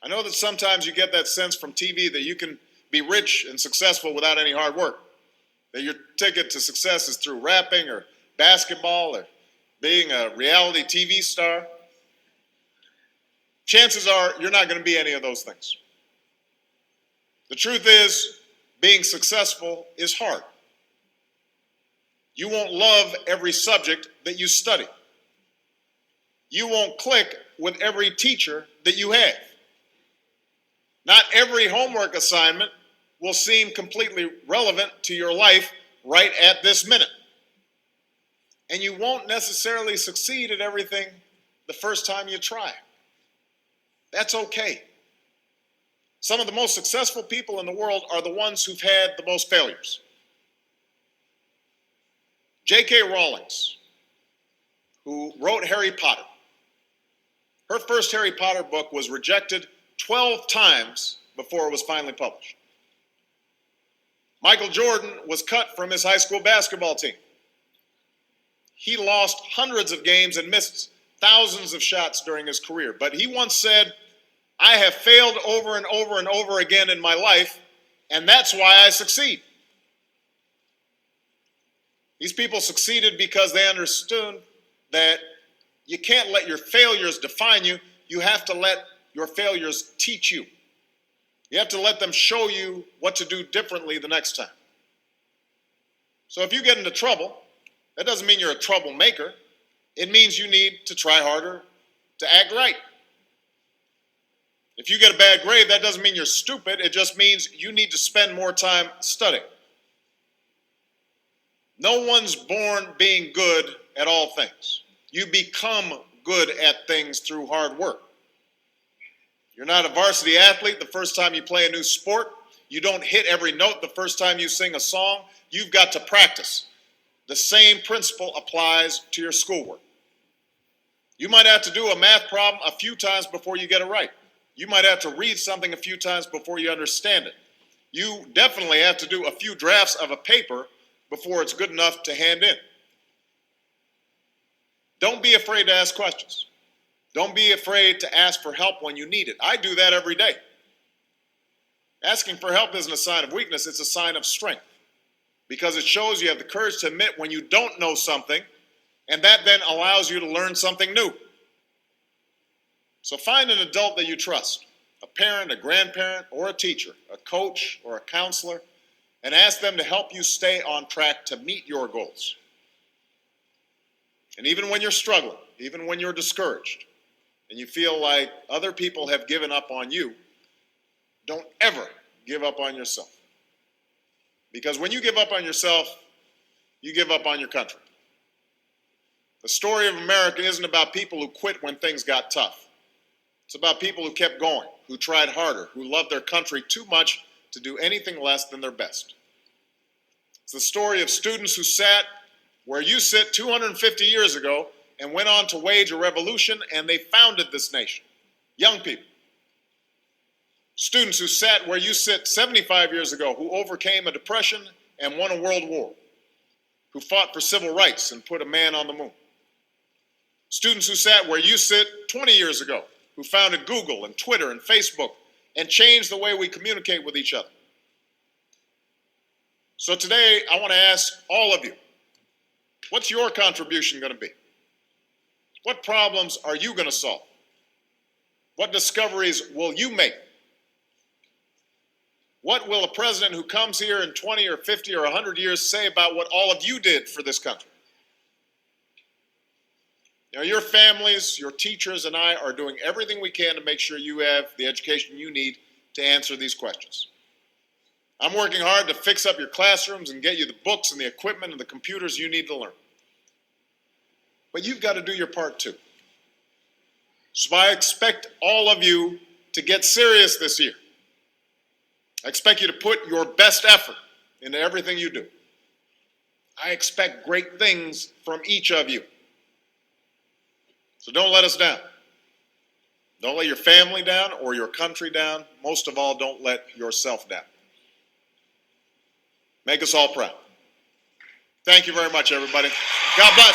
I know that sometimes you get that sense from TV that you can be rich and successful without any hard work, that your ticket to success is through rapping or basketball or being a reality TV star. Chances are you're not going to be any of those things. The truth is, being successful is hard. You won't love every subject that you study. You won't click with every teacher that you have. Not every homework assignment will seem completely relevant to your life right at this minute. And you won't necessarily succeed at everything the first time you try. That's okay. Some of the most successful people in the world are the ones who've had the most failures. J.K. Rowling, who wrote Harry Potter, her first Harry Potter book was rejected 12 times before it was finally published. Michael Jordan was cut from his high school basketball team. He lost hundreds of games and missed thousands of shots during his career. But he once said, "I have failed over and over and over again in my life, and that's why I succeed." These people succeeded because they understood that you can't let your failures define you. You have to let your failures teach you. You have to let them show you what to do differently the next time. So if you get into trouble, that doesn't mean you're a troublemaker. It means you need to try harder to act right. If you get a bad grade, that doesn't mean you're stupid. It just means you need to spend more time studying. No one's born being good at all things. You become good at things through hard work. You're not a varsity athlete the first time you play a new sport. You don't hit every note the first time you sing a song. You've got to practice. The same principle applies to your schoolwork. You might have to do a math problem a few times before you get it right. You might have to read something a few times before you understand it. You definitely have to do a few drafts of a paper before it's good enough to hand in. Don't be afraid to ask questions. Don't be afraid to ask for help when you need it. I do that every day. Asking for help isn't a sign of weakness, it's a sign of strength. Because it shows you have the courage to admit when you don't know something, and that then allows you to learn something new. So find an adult that you trust, a parent, a grandparent, or a teacher, a coach, or a counselor, and ask them to help you stay on track to meet your goals. And even when you're struggling, even when you're discouraged, and you feel like other people have given up on you, don't ever give up on yourself. Because when you give up on yourself, you give up on your country. The story of America isn't about people who quit when things got tough. It's about people who kept going, who tried harder, who loved their country too much to do anything less than their best. It's the story of students who sat where you sit 250 years ago and went on to wage a revolution, and they founded this nation. Young people. Students who sat where you sit 75 years ago, who overcame a depression and won a world war, who fought for civil rights and put a man on the moon. Students who sat where you sit 20 years ago, who founded Google and Twitter and Facebook and changed the way we communicate with each other. So today, I want to ask all of you, what's your contribution going to be? What problems are you going to solve? What discoveries will you make? What will a president who comes here in 20 or 50 or 100 years say about what all of you did for this country? You know, your families, your teachers, and I are doing everything we can to make sure you have the education you need to answer these questions. I'm working hard to fix up your classrooms and get you the books and the equipment and the computers you need to learn. But you've got to do your part too. So I expect all of you to get serious this year. I expect you to put your best effort into everything you do. I expect great things from each of you. So don't let us down. Don't let your family down or your country down. Most of all, don't let yourself down. Make us all proud. Thank you very much, everybody. God bless.